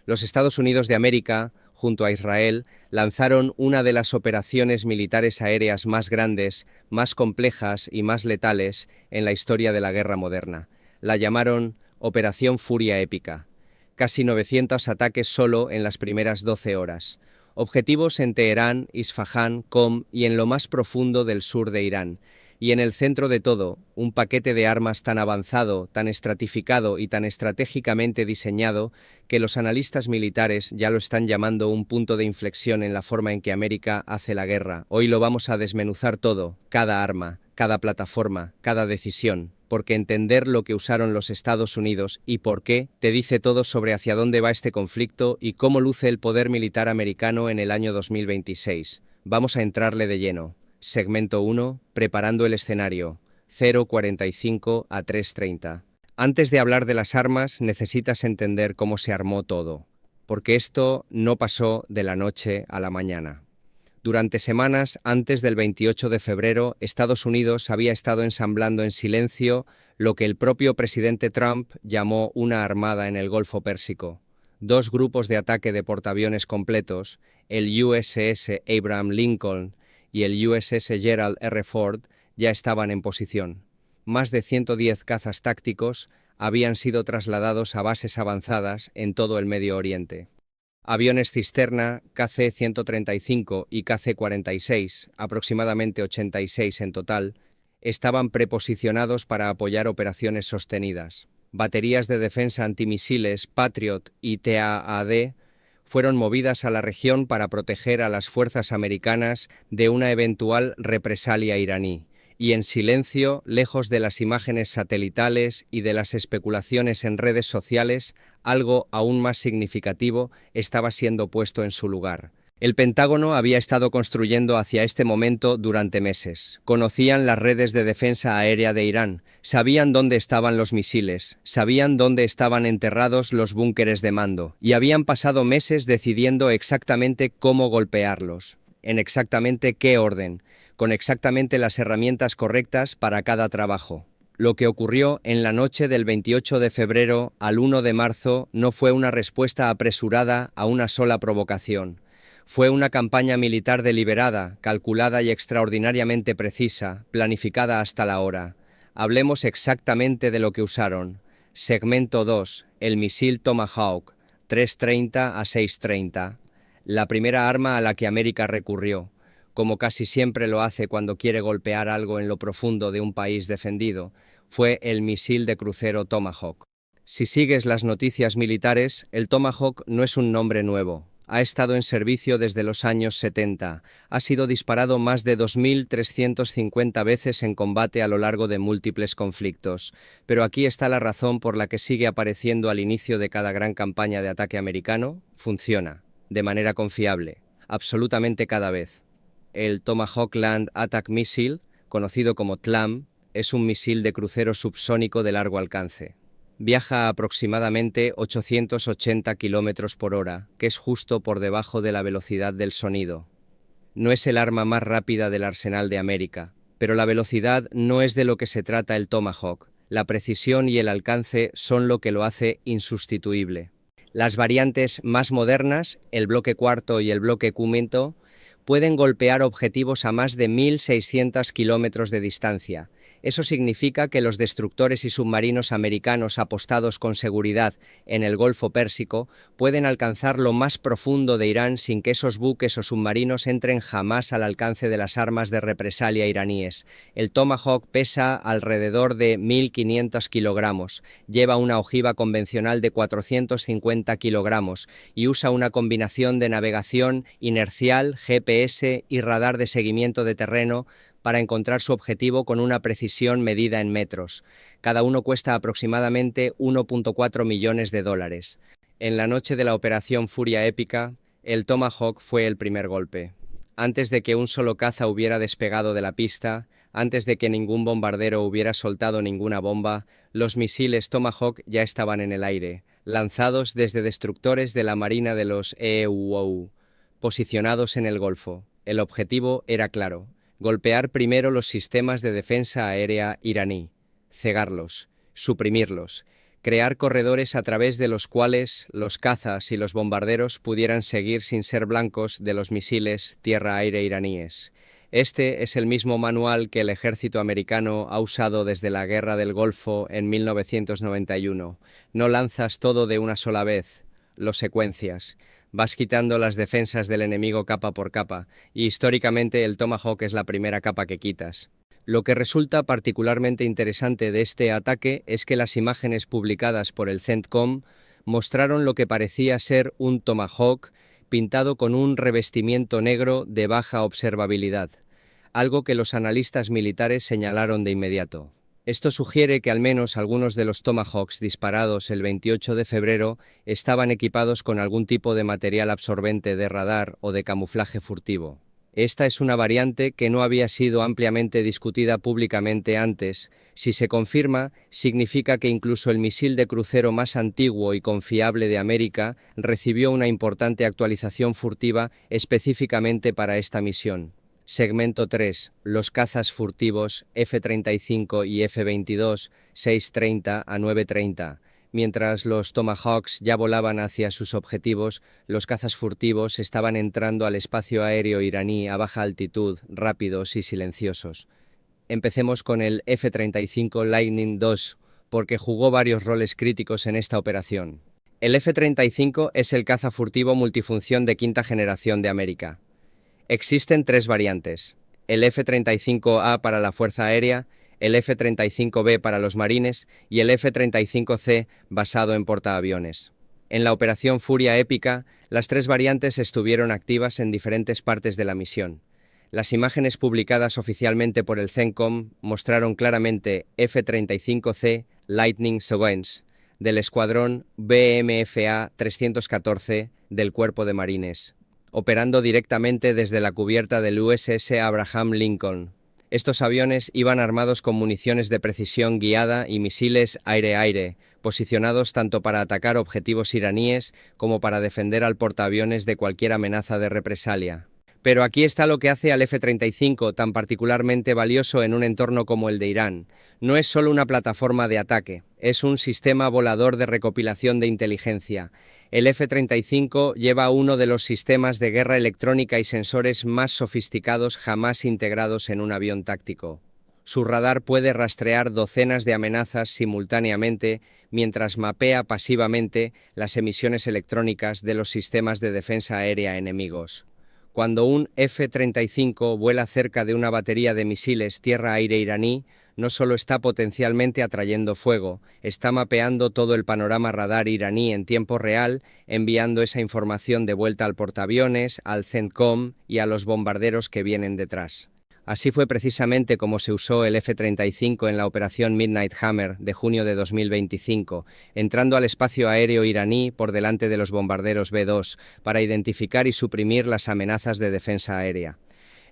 Los Estados Unidos de América, junto a Israel, lanzaron una de las operaciones militares aéreas más grandes, más complejas y más letales en la historia de la guerra moderna. La llamaron Operación Furia Épica. Casi 900 ataques solo en las primeras 12 horas. Objetivos en Teherán, Isfahán, Qom y en lo más profundo del sur de Irán. Y en el centro de todo, un paquete de armas tan avanzado, tan estratificado y tan estratégicamente diseñado que los analistas militares ya lo están llamando un punto de inflexión en la forma en que América hace la guerra. Hoy lo vamos a desmenuzar todo, cada arma, cada plataforma, cada decisión, porque entender lo que usaron los Estados Unidos y por qué te dice todo sobre hacia dónde va este conflicto y cómo luce el poder militar americano en el año 2026. Vamos a entrarle de lleno. Segmento 1. Preparando el escenario. 0:45 a 3:30. Antes de hablar de las armas, necesitas entender cómo se armó todo, porque esto no pasó de la noche a la mañana. Durante semanas antes del 28 de febrero, Estados Unidos había estado ensamblando en silencio lo que el propio presidente Trump llamó una armada en el Golfo Pérsico. Dos grupos de ataque de portaaviones completos, el USS Abraham Lincoln y el USS Gerald R. Ford, ya estaban en posición. Más de 110 cazas tácticos habían sido trasladados a bases avanzadas en todo el Medio Oriente. Aviones cisterna, KC-135 y KC-46, aproximadamente 86 en total, estaban preposicionados para apoyar operaciones sostenidas. Baterías de defensa antimisiles Patriot y TAAD fueron movidas a la región para proteger a las fuerzas americanas de una eventual represalia iraní. Y en silencio, lejos de las imágenes satelitales y de las especulaciones en redes sociales, algo aún más significativo estaba siendo puesto en su lugar. El Pentágono había estado construyendo hacia este momento durante meses. Conocían las redes de defensa aérea de Irán, sabían dónde estaban los misiles, sabían dónde estaban enterrados los búnkeres de mando, y habían pasado meses decidiendo exactamente cómo golpearlos, en exactamente qué orden, con exactamente las herramientas correctas para cada trabajo. Lo que ocurrió en la noche del 28 de febrero al 1 de marzo no fue una respuesta apresurada a una sola provocación. Fue una campaña militar deliberada, calculada y extraordinariamente precisa, planificada hasta la hora. Hablemos exactamente de lo que usaron. Segmento 2. El misil Tomahawk, 3:30 a 6:30. La primera arma a la que América recurrió, como casi siempre lo hace cuando quiere golpear algo en lo profundo de un país defendido, fue el misil de crucero Tomahawk. Si sigues las noticias militares, el Tomahawk no es un nombre nuevo. Ha estado en servicio desde los años 70. Ha sido disparado más de 2.350 veces en combate a lo largo de múltiples conflictos. Pero aquí está la razón por la que sigue apareciendo al inicio de cada gran campaña de ataque americano. Funciona, de manera confiable, absolutamente cada vez. El Tomahawk Land Attack Missile, conocido como TLAM, es un misil de crucero subsónico de largo alcance. Viaja a aproximadamente 880 km por hora, que es justo por debajo de la velocidad del sonido. No es el arma más rápida del arsenal de América, pero la velocidad no es de lo que se trata el Tomahawk. La precisión y el alcance son lo que lo hace insustituible. Las variantes más modernas, el bloque cuarto y el bloque quinto, pueden golpear objetivos a más de 1.600 kilómetros de distancia. Eso significa que los destructores y submarinos americanos apostados con seguridad en el Golfo Pérsico pueden alcanzar lo más profundo de Irán sin que esos buques o submarinos entren jamás al alcance de las armas de represalia iraníes. El Tomahawk pesa alrededor de 1.500 kilogramos, lleva una ojiva convencional de 450 kilogramos y usa una combinación de navegación inercial, GPS y radar de seguimiento de terreno para encontrar su objetivo con una precisión medida en metros. Cada uno cuesta aproximadamente 1,4 millones de dólares. En la noche de la Operación Furia Épica, el Tomahawk fue el primer golpe. Antes de que un solo caza hubiera despegado de la pista, antes de que ningún bombardero hubiera soltado ninguna bomba, los misiles Tomahawk ya estaban en el aire, lanzados desde destructores de la Marina de los EUU, posicionados en el Golfo. El objetivo era claro: golpear primero los sistemas de defensa aérea iraní, cegarlos, suprimirlos, crear corredores a través de los cuales los cazas y los bombarderos pudieran seguir sin ser blancos de los misiles tierra-aire iraníes. Este es el mismo manual que el ejército americano ha usado desde la Guerra del Golfo en 1991. No lanzas todo de una sola vez, lo secuencias. Vas quitando las defensas del enemigo capa por capa, y históricamente el Tomahawk es la primera capa que quitas. Lo que resulta particularmente interesante de este ataque es que las imágenes publicadas por el CENTCOM mostraron lo que parecía ser un Tomahawk pintado con un revestimiento negro de baja observabilidad, algo que los analistas militares señalaron de inmediato. Esto sugiere que al menos algunos de los Tomahawks disparados el 28 de febrero estaban equipados con algún tipo de material absorbente de radar o de camuflaje furtivo. Esta es una variante que no había sido ampliamente discutida públicamente antes. Si se confirma, significa que incluso el misil de crucero más antiguo y confiable de América recibió una importante actualización furtiva específicamente para esta misión. Segmento 3. Los cazas furtivos F-35 y F-22, 6:30 a 9:30. Mientras los Tomahawks ya volaban hacia sus objetivos, los cazas furtivos estaban entrando al espacio aéreo iraní a baja altitud, rápidos y silenciosos. Empecemos con el F-35 Lightning II, porque jugó varios roles críticos en esta operación. El F-35 es el caza furtivo multifunción de quinta generación de América. Existen tres variantes: el F-35A para la Fuerza Aérea, el F-35B para los marines y el F-35C basado en portaaviones. En la operación Furia Épica, las tres variantes estuvieron activas en diferentes partes de la misión. Las imágenes publicadas oficialmente por el CENTCOM mostraron claramente F-35C Lightning Sequence del escuadrón BMFA 314 del Cuerpo de Marines, operando directamente desde la cubierta del USS Abraham Lincoln. Estos aviones iban armados con municiones de precisión guiada y misiles aire-aire, posicionados tanto para atacar objetivos iraníes como para defender al portaaviones de cualquier amenaza de represalia. Pero aquí está lo que hace al F-35 tan particularmente valioso en un entorno como el de Irán. No es solo una plataforma de ataque, es un sistema volador de recopilación de inteligencia. El F-35 lleva uno de los sistemas de guerra electrónica y sensores más sofisticados jamás integrados en un avión táctico. Su radar puede rastrear docenas de amenazas simultáneamente mientras mapea pasivamente las emisiones electrónicas de los sistemas de defensa aérea enemigos. Cuando un F-35 vuela cerca de una batería de misiles tierra-aire iraní, no solo está potencialmente atrayendo fuego, está mapeando todo el panorama radar iraní en tiempo real, enviando esa información de vuelta al portaaviones, al CENTCOM y a los bombarderos que vienen detrás. Así fue precisamente como se usó el F-35 en la operación Midnight Hammer de junio de 2025, entrando al espacio aéreo iraní por delante de los bombarderos B-2 para identificar y suprimir las amenazas de defensa aérea.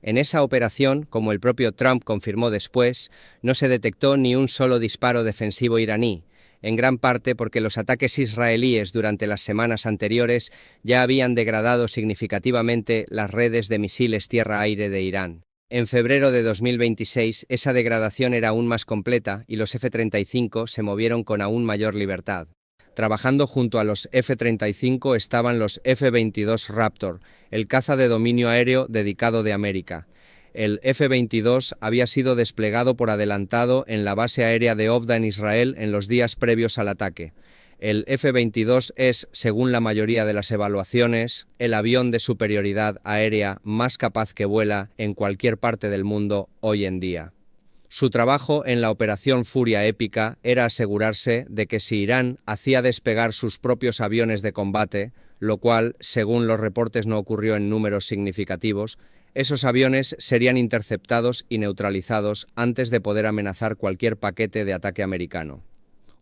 En esa operación, como el propio Trump confirmó después, no se detectó ni un solo disparo defensivo iraní, en gran parte porque los ataques israelíes durante las semanas anteriores ya habían degradado significativamente las redes de misiles tierra-aire de Irán. En febrero de 2026, esa degradación era aún más completa y los F-35 se movieron con aún mayor libertad. Trabajando junto a los F-35 estaban los F-22 Raptor, el caza de dominio aéreo dedicado de América. El F-22 había sido desplegado por adelantado en la base aérea de Ofda en Israel en los días previos al ataque. El F-22 es, según la mayoría de las evaluaciones, el avión de superioridad aérea más capaz que vuela en cualquier parte del mundo hoy en día. Su trabajo en la operación Furia Épica era asegurarse de que si Irán hacía despegar sus propios aviones de combate, lo cual, según los reportes, no ocurrió en números significativos, esos aviones serían interceptados y neutralizados antes de poder amenazar cualquier paquete de ataque americano.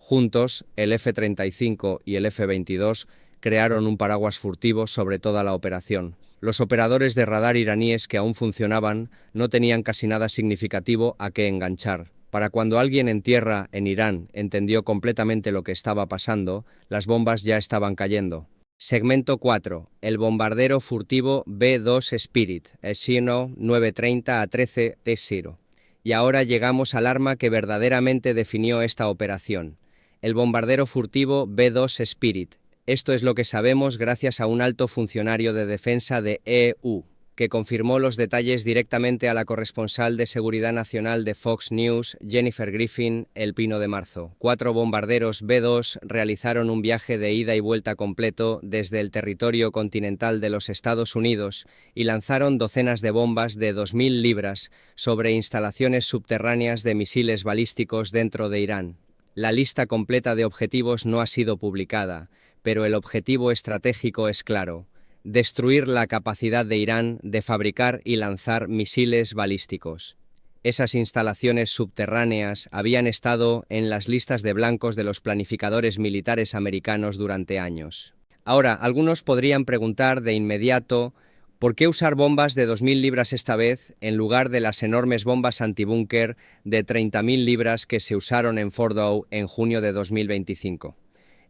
Juntos, el F-35 y el F-22 crearon un paraguas furtivo sobre toda la operación. Los operadores de radar iraníes que aún funcionaban no tenían casi nada significativo a qué enganchar. Para cuando alguien en tierra, en Irán, entendió completamente lo que estaba pasando, las bombas ya estaban cayendo. Segmento 4. El bombardero furtivo B-2 Spirit, Sino 9:30 a 13:00. Y ahora llegamos al arma que verdaderamente definió esta operación. el bombardero furtivo B-2 Spirit. Esto es lo que sabemos gracias a un alto funcionario de defensa de EU, que confirmó los detalles directamente a la corresponsal de Seguridad Nacional de Fox News, Jennifer Griffin, el 1 de marzo. 4 bombarderos B-2 realizaron un viaje de ida y vuelta completo desde el territorio continental de los Estados Unidos y lanzaron docenas de bombas de 2.000 libras sobre instalaciones subterráneas de misiles balísticos dentro de Irán. La lista completa de objetivos no ha sido publicada, pero el objetivo estratégico es claro: destruir la capacidad de Irán de fabricar y lanzar misiles balísticos. Esas instalaciones subterráneas habían estado en las listas de blancos de los planificadores militares americanos durante años. Ahora, algunos podrían preguntar de inmediato: ¿por qué usar bombas de 2.000 libras esta vez en lugar de las enormes bombas antibúnker de 30.000 libras que se usaron en Fordow en junio de 2025?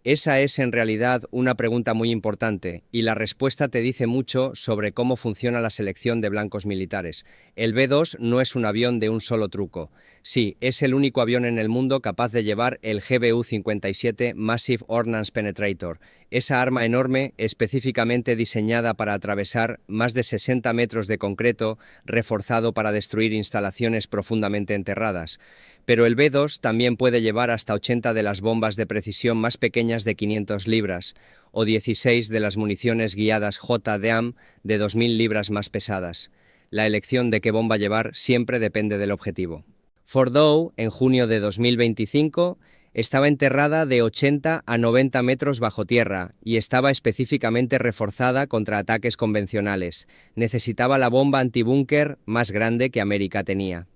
Esa es en realidad una pregunta muy importante, y la respuesta te dice mucho sobre cómo funciona la selección de blancos militares. El B-2 no es un avión de un solo truco. Sí, es el único avión en el mundo capaz de llevar el GBU-57 Massive Ordnance Penetrator, esa arma enorme específicamente diseñada para atravesar más de 60 metros de concreto reforzado para destruir instalaciones profundamente enterradas. Pero el B-2 también puede llevar hasta 80 de las bombas de precisión más pequeñas de 500 libras o 16 de las municiones guiadas JDAM de 2.000 libras más pesadas. La elección de qué bomba llevar siempre depende del objetivo. Fordow, en junio de 2025, estaba enterrada de 80 a 90 metros bajo tierra y estaba específicamente reforzada contra ataques convencionales. Necesitaba la bomba antibúnker más grande que América tenía.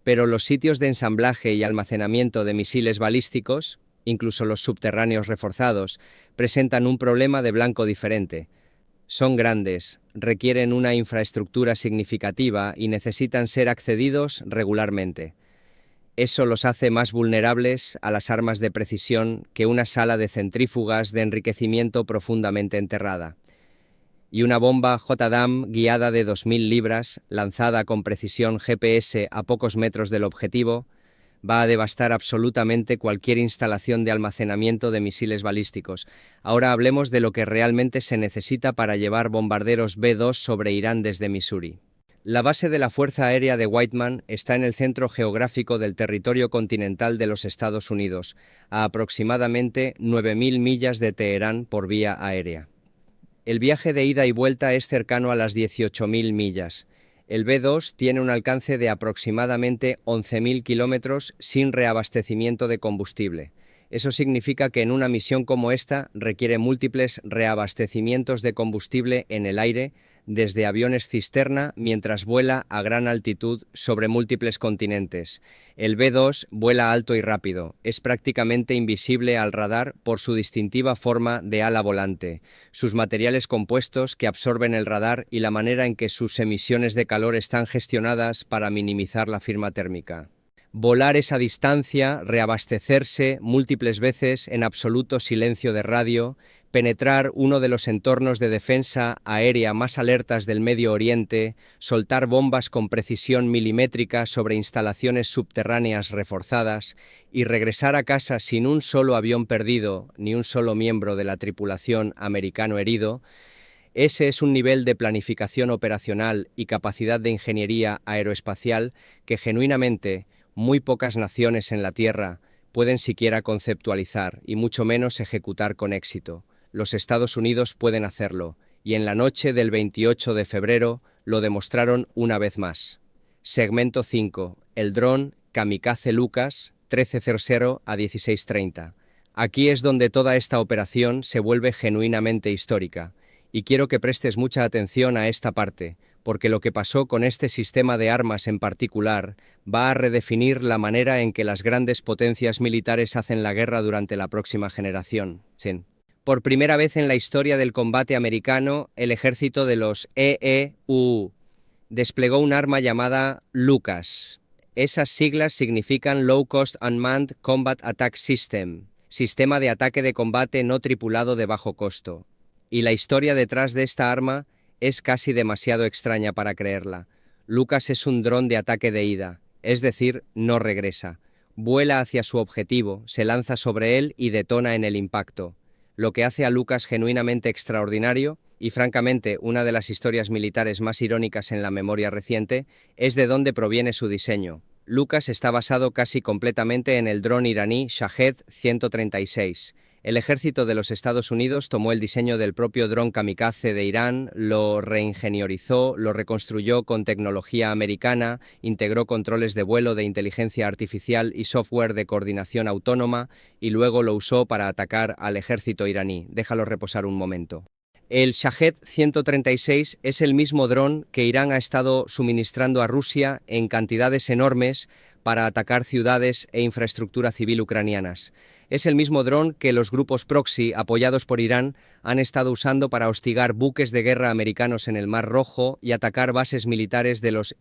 Pero los sitios de ensamblaje y almacenamiento de misiles balísticos, incluso los subterráneos reforzados, presentan un problema de blanco diferente. Son grandes, requieren una infraestructura significativa y necesitan ser accedidos regularmente. Eso los hace más vulnerables a las armas de precisión que una sala de centrífugas de enriquecimiento profundamente enterrada. Y una bomba JDAM guiada de 2.000 libras, lanzada con precisión GPS a pocos metros del objetivo, va a devastar absolutamente cualquier instalación de almacenamiento de misiles balísticos. Ahora hablemos de lo que realmente se necesita para llevar bombarderos B-2 sobre Irán desde Missouri. La base de la Fuerza Aérea de Whiteman está en el centro geográfico del territorio continental de los Estados Unidos, a aproximadamente 9.000 millas de Teherán por vía aérea. El viaje de ida y vuelta es cercano a las 18.000 millas. El B-2 tiene un alcance de aproximadamente 11.000 kilómetros sin reabastecimiento de combustible. Eso significa que en una misión como esta requiere múltiples reabastecimientos de combustible en el aire, desde aviones cisterna mientras vuela a gran altitud sobre múltiples continentes. El B-2 vuela alto y rápido, es prácticamente invisible al radar por su distintiva forma de ala volante, sus materiales compuestos que absorben el radar y la manera en que sus emisiones de calor están gestionadas para minimizar la firma térmica. Volar esa distancia, reabastecerse múltiples veces en absoluto silencio de radio, penetrar uno de los entornos de defensa aérea más alertas del Medio Oriente, soltar bombas con precisión milimétrica sobre instalaciones subterráneas reforzadas y regresar a casa sin un solo avión perdido ni un solo miembro de la tripulación americano herido. Ese es un nivel de planificación operacional y capacidad de ingeniería aeroespacial que genuinamente muy pocas naciones en la Tierra pueden siquiera conceptualizar y mucho menos ejecutar con éxito. Los Estados Unidos pueden hacerlo, y en la noche del 28 de febrero lo demostraron una vez más. Segmento 5. El dron Kamikaze Lucas 1300 a 1630. Aquí es donde toda esta operación se vuelve genuinamente histórica, y quiero que prestes mucha atención a esta parte, porque lo que pasó con este sistema de armas en particular va a redefinir la manera en que las grandes potencias militares hacen la guerra durante la próxima generación. Sí. Por primera vez en la historia del combate americano, el ejército de los EEU desplegó un arma llamada LUCAS. Esas siglas significan Low Cost Unmanned Combat Attack System, sistema de ataque de combate no tripulado de bajo costo. Y la historia detrás de esta arma es casi demasiado extraña para creerla. LUCAS es un dron de ataque de ida, es decir, no regresa. Vuela hacia su objetivo, se lanza sobre él y detona en el impacto. Lo que hace a Lucas genuinamente extraordinario, y francamente una de las historias militares más irónicas en la memoria reciente, es de dónde proviene su diseño. Lucas está basado casi completamente en el dron iraní Shahed 136. El ejército de los Estados Unidos tomó el diseño del propio dron kamikaze de Irán, lo reingeniorizó, lo reconstruyó con tecnología americana, integró controles de vuelo de inteligencia artificial y software de coordinación autónoma y luego lo usó para atacar al ejército iraní. Déjalo reposar un momento. El Shahed 136 es el mismo dron que Irán ha estado suministrando a Rusia en cantidades enormes para atacar ciudades e infraestructura civil ucranianas. Es el mismo dron que los grupos proxy apoyados por Irán han estado usando para hostigar buques de guerra americanos en el Mar Rojo y atacar bases militares de los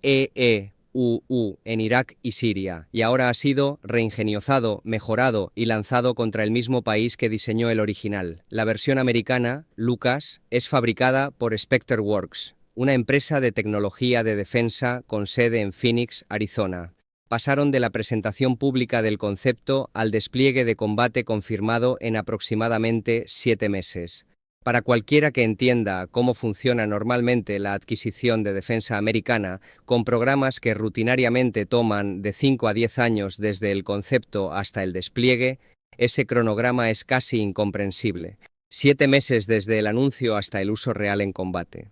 en Irak y Siria, y ahora ha sido reingeniozado, mejorado y lanzado contra el mismo país que diseñó el original. La versión americana, Lucas, es fabricada por Spectre Works, una empresa de tecnología de defensa con sede en Phoenix, Arizona. Pasaron de la presentación pública del concepto al despliegue de combate confirmado en aproximadamente 7 meses. Para cualquiera que entienda cómo funciona normalmente la adquisición de defensa americana, con programas que rutinariamente toman de 5 a 10 años desde el concepto hasta el despliegue, ese cronograma es casi incomprensible. 7 meses desde el anuncio hasta el uso real en combate.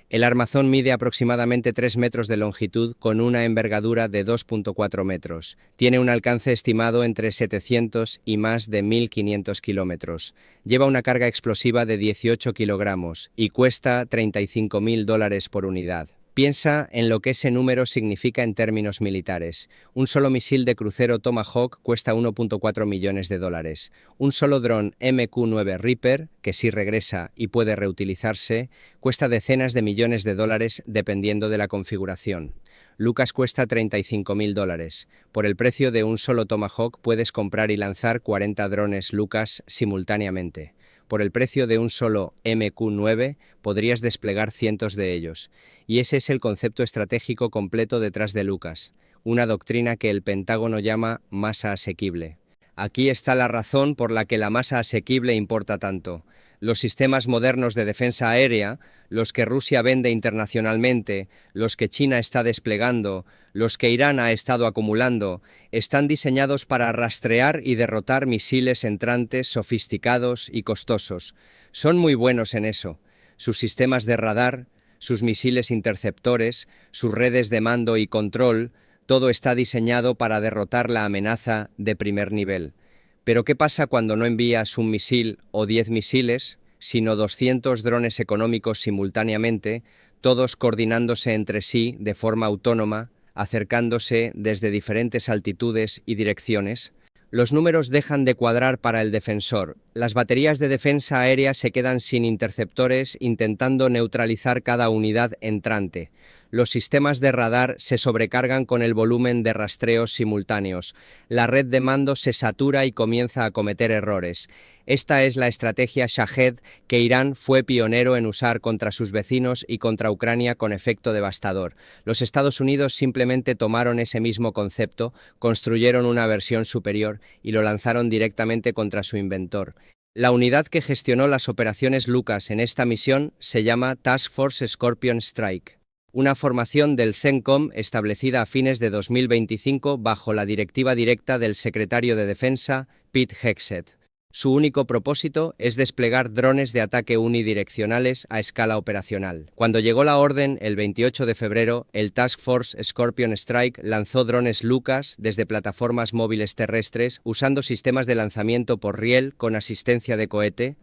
El armazón mide aproximadamente 3 metros de longitud con una envergadura de 2.4 metros. Tiene un alcance estimado entre 700 y más de 1.500 kilómetros. Lleva una carga explosiva de 18 kilogramos y cuesta $35.000 por unidad. Piensa en lo que ese número significa en términos militares. Un solo misil de crucero Tomahawk cuesta $1.4 millones. Un solo dron MQ-9 Reaper, que sí regresa y puede reutilizarse, cuesta decenas de millones de dólares dependiendo de la configuración. Lucas cuesta $35.000. Por el precio de un solo Tomahawk puedes comprar y lanzar 40 drones Lucas simultáneamente. Por el precio de un solo MQ-9 podrías desplegar cientos de ellos. Y ese es el concepto estratégico completo detrás de Lucas, una doctrina que el Pentágono llama masa asequible. Aquí está la razón por la que la masa asequible importa tanto. Los sistemas modernos de defensa aérea, los que Rusia vende internacionalmente, los que China está desplegando, los que Irán ha estado acumulando, están diseñados para rastrear y derrotar misiles entrantes sofisticados y costosos. Son muy buenos en eso. Sus sistemas de radar, sus misiles interceptores, sus redes de mando y control, todo está diseñado para derrotar la amenaza de primer nivel. Pero ¿qué pasa cuando no envías un misil o 10 misiles, sino 200 drones económicos simultáneamente, todos coordinándose entre sí de forma autónoma, acercándose desde diferentes altitudes y direcciones? Los números dejan de cuadrar para el defensor. Las baterías de defensa aérea se quedan sin interceptores intentando neutralizar cada unidad entrante. Los sistemas de radar se sobrecargan con el volumen de rastreos simultáneos. La red de mando se satura y comienza a cometer errores. Esta es la estrategia Shahed que Irán fue pionero en usar contra sus vecinos y contra Ucrania con efecto devastador. Los Estados Unidos simplemente tomaron ese mismo concepto, construyeron una versión superior y lo lanzaron directamente contra su inventor. La unidad que gestionó las operaciones Lucas en esta misión se llama Task Force Scorpion Strike, una formación del CENTCOM establecida a fines de 2025 bajo la directiva directa del secretario de Defensa, Pete Hegseth. Su único propósito es desplegar drones de ataque unidireccionales a escala operacional. Cuando llegó la orden, el 28 de febrero, el Task Force Scorpion Strike lanzó drones Lucas desde plataformas móviles terrestres usando sistemas de lanzamiento por riel con asistencia de cohete.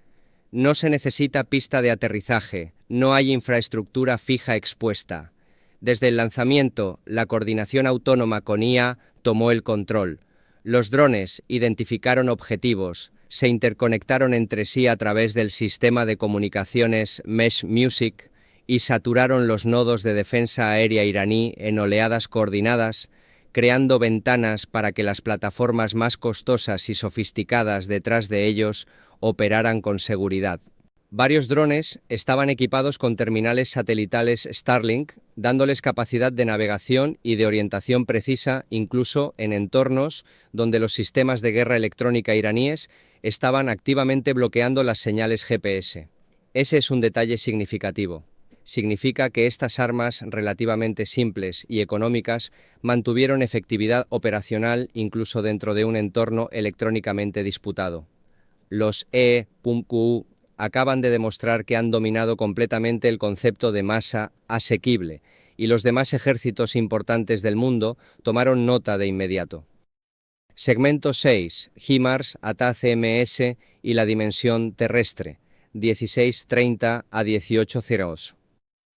No se necesita pista de aterrizaje, no hay infraestructura fija expuesta. Desde el lanzamiento, la coordinación autónoma con IA tomó el control. Los drones identificaron objetivos, se interconectaron entre sí a través del sistema de comunicaciones Mesh Music y saturaron los nodos de defensa aérea iraní en oleadas coordinadas, creando ventanas para que las plataformas más costosas y sofisticadas detrás de ellos operaran con seguridad. Varios drones estaban equipados con terminales satelitales Starlink, dándoles capacidad de navegación y de orientación precisa incluso en entornos donde los sistemas de guerra electrónica iraníes estaban activamente bloqueando las señales GPS. Ese es un detalle significativo. Significa que estas armas relativamente simples y económicas mantuvieron efectividad operacional incluso dentro de un entorno electrónicamente disputado. Los E.Q acaban de demostrar que han dominado completamente el concepto de masa asequible, y los demás ejércitos importantes del mundo tomaron nota de inmediato. Segmento 6. HIMARS, ATAC-MS y la dimensión terrestre, 1630 a 1808.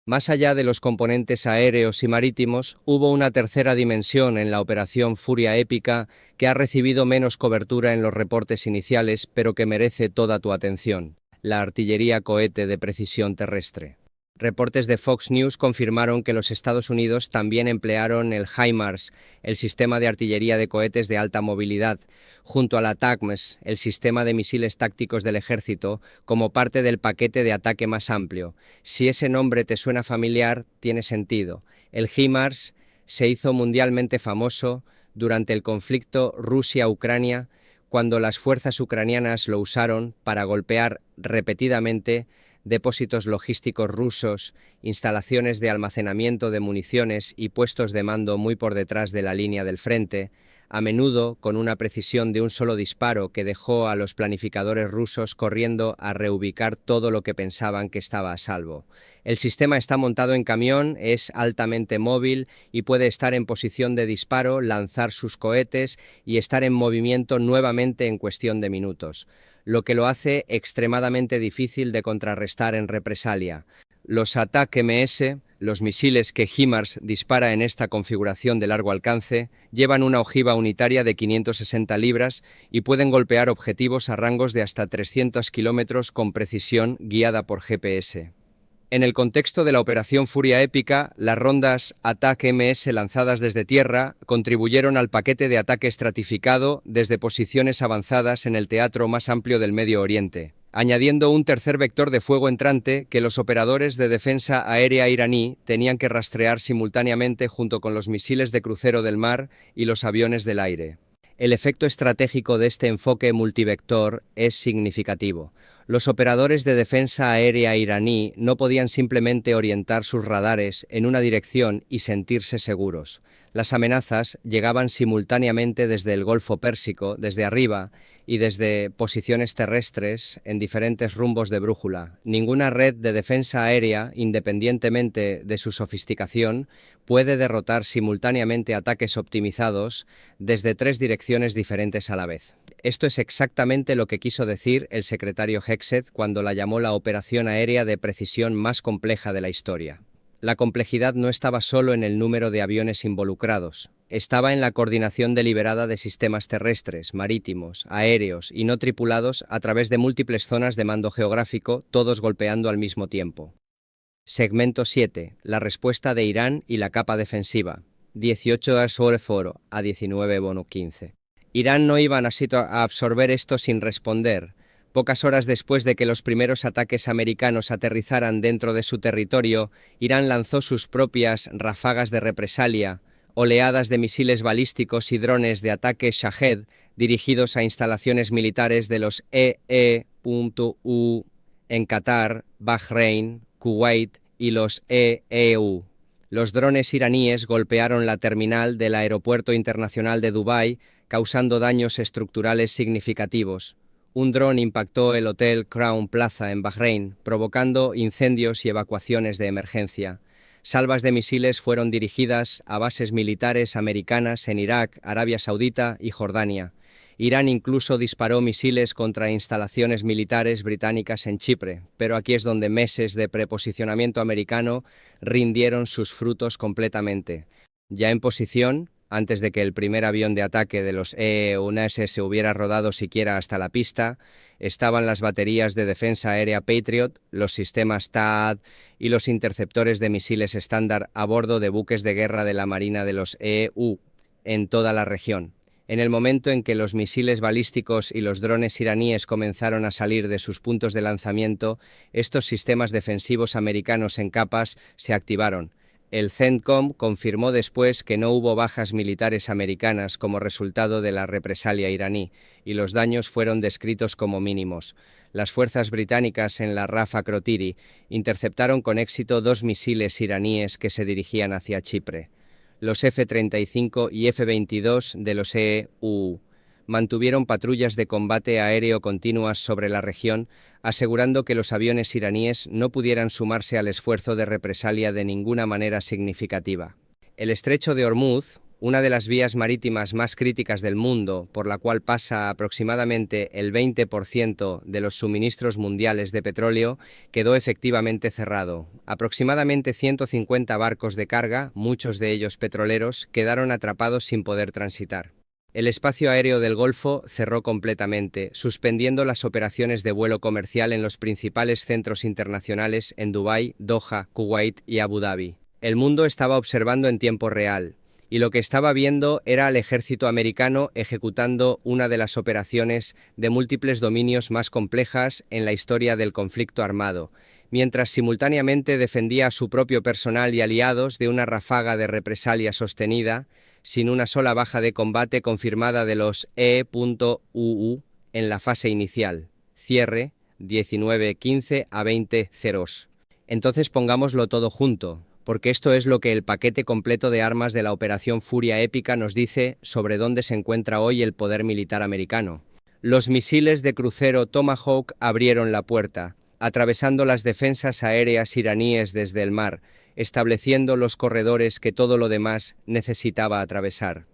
Más allá de los componentes aéreos y marítimos, hubo una tercera dimensión en la operación Furia Épica que ha recibido menos cobertura en los reportes iniciales, pero que merece toda tu atención: la artillería cohete de precisión terrestre. Reportes de Fox News confirmaron que los Estados Unidos también emplearon el HIMARS, el sistema de artillería de cohetes de alta movilidad, junto al ATACMS, el sistema de misiles tácticos del ejército, como parte del paquete de ataque más amplio. Si ese nombre te suena familiar, tiene sentido. El HIMARS se hizo mundialmente famoso durante el conflicto Rusia-Ucrania, cuando las fuerzas ucranianas lo usaron para golpear repetidamente depósitos logísticos rusos, instalaciones de almacenamiento de municiones y puestos de mando muy por detrás de la línea del frente, a menudo con una precisión de un solo disparo que dejó a los planificadores rusos corriendo a reubicar todo lo que pensaban que estaba a salvo. El sistema está montado en camión, es altamente móvil y puede estar en posición de disparo, lanzar sus cohetes y estar en movimiento nuevamente en cuestión de minutos, lo que lo hace extremadamente difícil de contrarrestar en represalia. Los ATAC-MS, los misiles que HIMARS dispara en esta configuración de largo alcance, llevan una ojiva unitaria de 560 libras y pueden golpear objetivos a rangos de hasta 300 kilómetros con precisión guiada por GPS. En el contexto de la Operación Furia Épica, las rondas ATAC-MS lanzadas desde tierra contribuyeron al paquete de ataque estratificado desde posiciones avanzadas en el teatro más amplio del Medio Oriente, añadiendo un tercer vector de fuego entrante que los operadores de defensa aérea iraní tenían que rastrear simultáneamente junto con los misiles de crucero del mar y los aviones del aire. El efecto estratégico de este enfoque multivector es significativo. Los operadores de defensa aérea iraní no podían simplemente orientar sus radares en una dirección y sentirse seguros. Las amenazas llegaban simultáneamente desde el Golfo Pérsico, desde arriba, y desde posiciones terrestres en diferentes rumbos de brújula. Ninguna red de defensa aérea, independientemente de su sofisticación, puede derrotar simultáneamente ataques optimizados desde tres direcciones diferentes a la vez. Esto es exactamente lo que quiso decir el secretario Hegseth cuando la llamó la operación aérea de precisión más compleja de la historia. La complejidad no estaba solo en el número de aviones involucrados, estaba en la coordinación deliberada de sistemas terrestres, marítimos, aéreos y no tripulados a través de múltiples zonas de mando geográfico, todos golpeando al mismo tiempo. Segmento 7. La respuesta de Irán y la capa defensiva. 18 foro a 19:15. Irán no iban a absorber esto sin responder. Pocas horas después de que los primeros ataques americanos aterrizaran dentro de su territorio, Irán lanzó sus propias ráfagas de represalia, oleadas de misiles balísticos y drones de ataque Shahed dirigidos a instalaciones militares de los EE.U en Qatar, Bahrein, Kuwait y los EEU. Los drones iraníes golpearon la terminal del Aeropuerto Internacional de Dubái, causando daños estructurales significativos. Un dron impactó el Hotel Crown Plaza en Bahrein, provocando incendios y evacuaciones de emergencia. Salvas de misiles fueron dirigidas a bases militares americanas en Irak, Arabia Saudita y Jordania. Irán incluso disparó misiles contra instalaciones militares británicas en Chipre, pero aquí es donde meses de preposicionamiento americano rindieron sus frutos completamente. Ya en posición, antes de que el primer avión de ataque de los EE-1 se hubiera rodado siquiera hasta la pista, estaban las baterías de defensa aérea Patriot, los sistemas THAAD y los interceptores de misiles estándar a bordo de buques de guerra de la Marina de los EEU en toda la región. En el momento en que los misiles balísticos y los drones iraníes comenzaron a salir de sus puntos de lanzamiento, estos sistemas defensivos americanos en capas se activaron. El CENTCOM confirmó después que no hubo bajas militares americanas como resultado de la represalia iraní, y los daños fueron descritos como mínimos. Las fuerzas británicas en la Rafah Crotiri interceptaron con éxito 2 misiles iraníes que se dirigían hacia Chipre. Los F-35 y F-22 de los EUU mantuvieron patrullas de combate aéreo continuas sobre la región, asegurando que los aviones iraníes no pudieran sumarse al esfuerzo de represalia de ninguna manera significativa. El estrecho de Hormuz, una de las vías marítimas más críticas del mundo, por la cual pasa aproximadamente el 20% de los suministros mundiales de petróleo, quedó efectivamente cerrado. Aproximadamente 150 barcos de carga, muchos de ellos petroleros, quedaron atrapados sin poder transitar. El espacio aéreo del Golfo cerró completamente, suspendiendo las operaciones de vuelo comercial en los principales centros internacionales en Dubái, Doha, Kuwait y Abu Dhabi. El mundo estaba observando en tiempo real, y lo que estaba viendo era al ejército americano ejecutando una de las operaciones de múltiples dominios más complejas en la historia del conflicto armado, mientras simultáneamente defendía a su propio personal y aliados de una ráfaga de represalia sostenida, sin una sola baja de combate confirmada de los EUU en la fase inicial. Cierre 19:15 a 20 ceros. Entonces pongámoslo todo junto, porque esto es lo que el paquete completo de armas de la Operación Furia Épica nos dice sobre dónde se encuentra hoy el poder militar americano. Los misiles de crucero Tomahawk abrieron la puerta, atravesando las defensas aéreas iraníes desde el mar, estableciendo los corredores que todo lo demás necesitaba atravesar.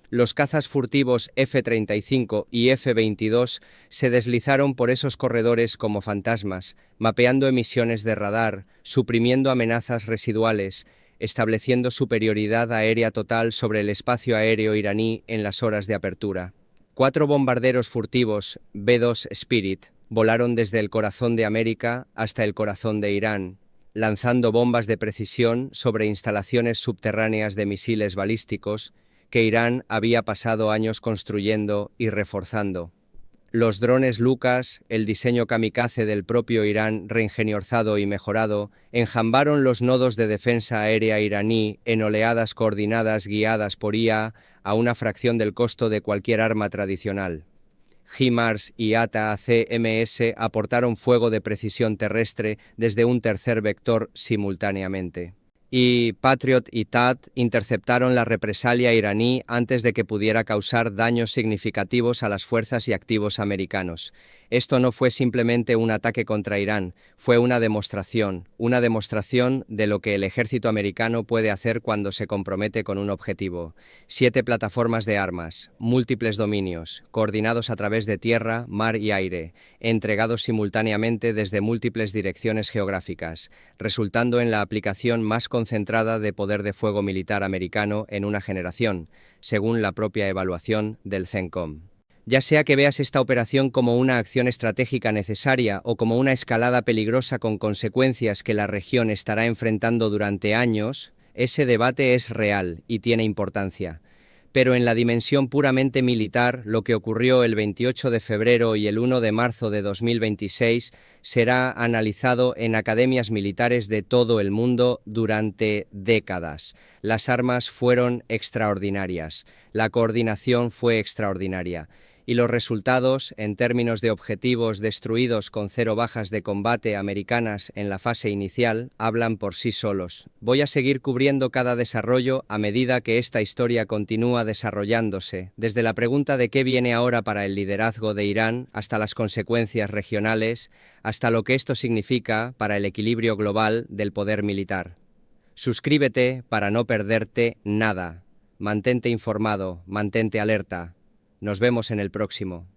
Los cazas furtivos F-35 y F-22 se deslizaron por esos corredores como fantasmas, mapeando emisiones de radar, suprimiendo amenazas residuales, estableciendo superioridad aérea total sobre el espacio aéreo iraní en las horas de apertura. 4 bombarderos furtivos B-2 Spirit volaron desde el corazón de América hasta el corazón de Irán, lanzando bombas de precisión sobre instalaciones subterráneas de misiles balísticos que Irán había pasado años construyendo y reforzando. Los drones Lucas, el diseño kamikaze del propio Irán reingeniorizado y mejorado, enjambaron los nodos de defensa aérea iraní en oleadas coordinadas guiadas por IA a una fracción del costo de cualquier arma tradicional. HIMARS y ATA-CMS aportaron fuego de precisión terrestre desde un tercer vector simultáneamente. Y Patriot y THAAD interceptaron la represalia iraní antes de que pudiera causar daños significativos a las fuerzas y activos americanos. Esto no fue simplemente un ataque contra Irán, fue una demostración de lo que el ejército americano puede hacer cuando se compromete con un objetivo. 7 plataformas de armas, múltiples dominios, coordinados a través de tierra, mar y aire, entregados simultáneamente desde múltiples direcciones geográficas, resultando en la aplicación más concentrada de poder de fuego militar americano en una generación, según la propia evaluación del CENTCOM. Ya sea que veas esta operación como una acción estratégica necesaria o como una escalada peligrosa con consecuencias que la región estará enfrentando durante años, ese debate es real y tiene importancia. Pero en la dimensión puramente militar, lo que ocurrió el 28 de febrero y el 1 de marzo de 2026 será analizado en academias militares de todo el mundo durante décadas. Las armas fueron extraordinarias, la coordinación fue extraordinaria. Y los resultados, en términos de objetivos destruidos con 0 bajas de combate americanas en la fase inicial, hablan por sí solos. Voy a seguir cubriendo cada desarrollo a medida que esta historia continúa desarrollándose, desde la pregunta de qué viene ahora para el liderazgo de Irán, hasta las consecuencias regionales, hasta lo que esto significa para el equilibrio global del poder militar. Suscríbete para no perderte nada. Mantente informado, mantente alerta. Nos vemos en el próximo.